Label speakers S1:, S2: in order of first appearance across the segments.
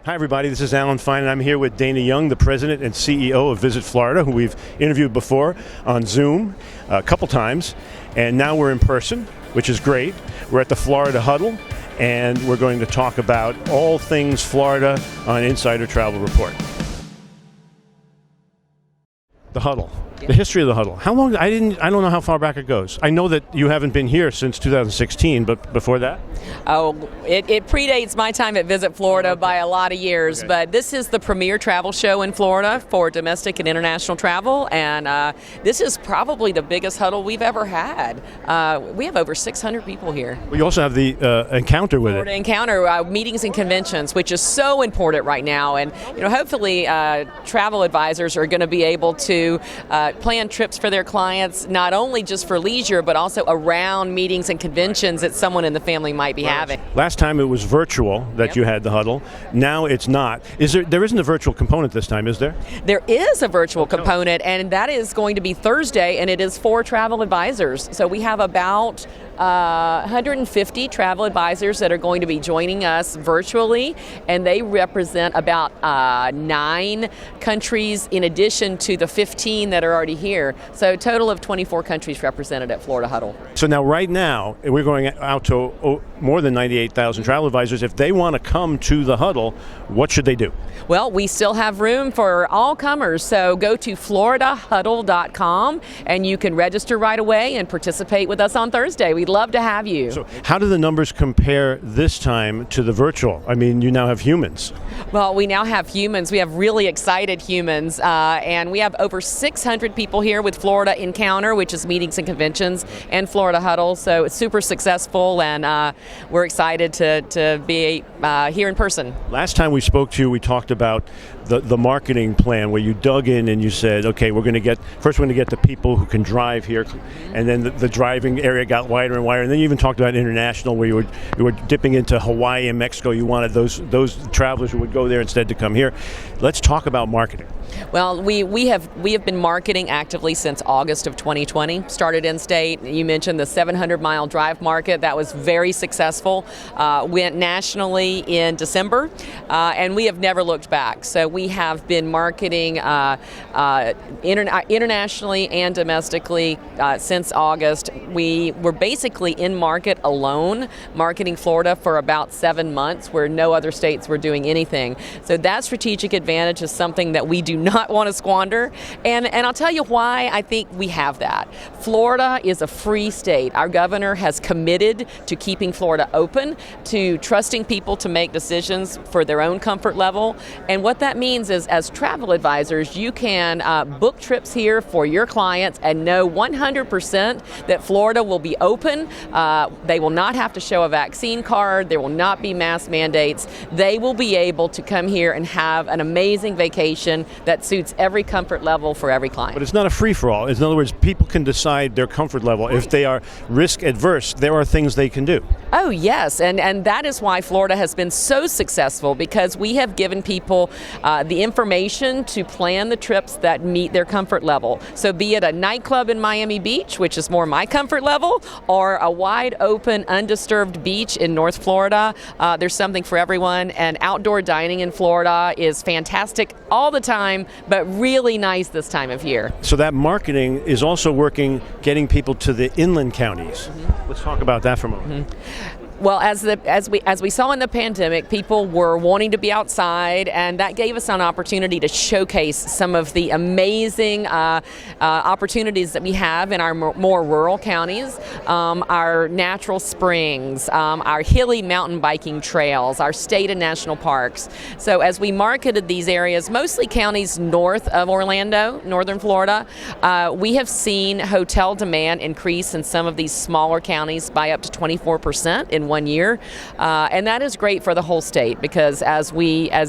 S1: Hi, everybody. This is Alan Fine, and I'm here with Dana Young, the president and CEO of Visit Florida, who we've interviewed before on Zoom a couple times. And now we're in person, which is great. We're at the Florida Huddle, and we're going to talk about all things Florida on Insider Travel Report. The Huddle. The history of the Huddle. How long? I don't know how far back it goes. I know that you haven't been here since 2016, but before that?
S2: Oh, it predates my time at Visit Florida by a lot of years, but this is the premier travel show in Florida for domestic and international travel, and this is probably the biggest huddle we've ever had. We have over 600 people here.
S1: We also have the Encounter with
S2: Florida
S1: it.
S2: Encounter, meetings and conventions, which is so important right now, and hopefully travel advisors are going to be able to plan trips for their clients, not only just for leisure, but also around meetings and conventions that someone in the family might be having.
S1: Last time it was virtual that you had the Huddle. Now it's not. There isn't a virtual component this time, is there?
S2: There is a virtual component, and that is going to be Thursday, and it is for travel advisors. So we have about 150 travel advisors that are going to be joining us virtually, and they represent about 9 countries in addition to the 15 that are already here. So a total of 24 countries represented at Florida Huddle.
S1: So now, right now, we're going out to more than 98,000 travel advisors. If they want to come to the Huddle, what should they do?
S2: Well, we still have room for all comers, so go to floridahuddle.com and you can register right away and participate with us on Thursday. We'd love to have you.
S1: So how do the numbers compare this time to the virtual? I mean, you now have humans.
S2: Well, we now have humans. We have really excited humans, and we have over 600 people here with Florida Encounter, which is meetings and conventions, and Florida Huddle. So it's super successful, and we're excited to be here in person.
S1: Last time we spoke to you, we talked about the marketing plan where you dug in and you said, okay, we're going to get the people who can drive here, and then the driving area got wider and wider, and then you even talked about international where you were dipping into Hawaii and Mexico. You wanted those travelers who would go there instead to come here. Let's talk about marketing.
S2: Well, we have been marketing actively since August of 2020. Started in state. You mentioned the 700-mile drive market. That was very successful. Went nationally in December, and we have never looked back. So we have been marketing internationally and domestically since August. We were basically in market alone, marketing Florida for about 7 months, where no other states were doing anything. So that strategic advantage is something that we do not want to squander, and I'll tell you why I think we have that. Florida is a free state. Our governor has committed to keeping Florida open, to trusting people to make decisions for their own comfort level, and what that means is, as travel advisors, you can book trips here for your clients and know 100% that Florida will be open. They will not have to show a vaccine card. There will not be mask mandates. They will be able to come here and have an amazing vacation that suits every comfort level for every client.
S1: But it's not a free-for-all. In other words, people can decide their comfort level. If they are risk adverse, there are things they can do.
S2: Oh, yes, and that is why Florida has been so successful, because we have given people the information to plan the trips that meet their comfort level. So be it a nightclub in Miami Beach, which is more my comfort level, or a wide open, undisturbed beach in North Florida, there's something for everyone. And outdoor dining in Florida is fantastic all the time, but really nice this time of year.
S1: So that marketing is also working, getting people to the inland counties. Mm-hmm. Let's talk about that for a moment.
S2: Mm-hmm. Well, as we saw in the pandemic, people were wanting to be outside, and that gave us an opportunity to showcase some of the amazing opportunities that we have in our more rural counties, our natural springs, our hilly mountain biking trails, our state and national parks. So as we marketed these areas, mostly counties north of Orlando, northern Florida, we have seen hotel demand increase in some of these smaller counties by up to 24% in 1 year, and that is great for the whole state, because as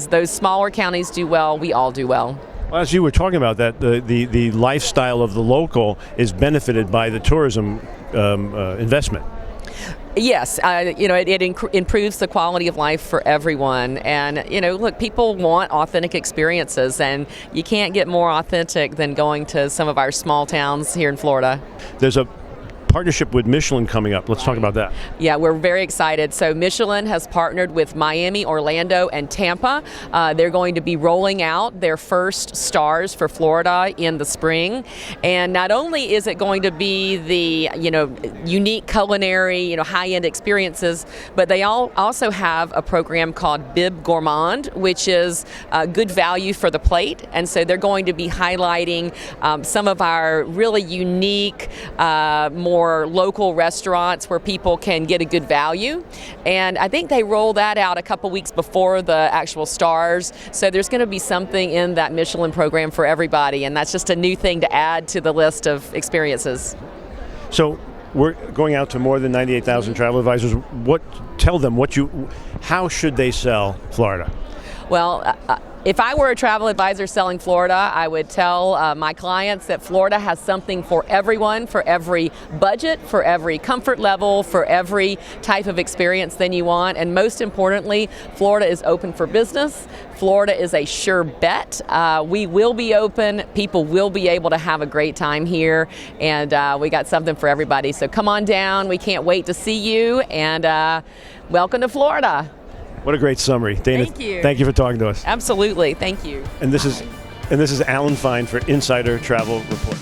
S2: those smaller counties do well, we all do well.
S1: Well, as you were talking about that, the lifestyle of the local is benefited by the tourism investment.
S2: Yes, it improves the quality of life for everyone. And, look, people want authentic experiences, and you can't get more authentic than going to some of our small towns here in Florida.
S1: There's a partnership with Michelin coming up. Let's talk about that.
S2: Yeah, we're very excited. So Michelin has partnered with Miami, Orlando, and Tampa. They're going to be rolling out their first stars for Florida in the spring. And not only is it going to be the unique culinary, high-end experiences, but they also have a program called Bib Gourmand, which is good value for the plate. And so they're going to be highlighting some of our really unique, more local restaurants where people can get a good value. And I think they roll that out a couple weeks before the actual stars. So there's going to be something in that Michelin program for everybody. And that's just a new thing to add to the list of experiences.
S1: So we're going out to more than 98,000 travel advisors. Tell them how should they sell Florida?
S2: Well, if I were a travel advisor selling Florida, I would tell my clients that Florida has something for everyone, for every budget, for every comfort level, for every type of experience that you want. And most importantly, Florida is open for business. Florida is a sure bet. We will be open. People will be able to have a great time here. And we got something for everybody. So come on down. We can't wait to see you. And welcome to Florida.
S1: What a great summary, Dana.
S2: Thank you.
S1: Thank you for talking to us.
S2: Absolutely. Thank you.
S1: And this is Alan Fine for Insider Travel Report.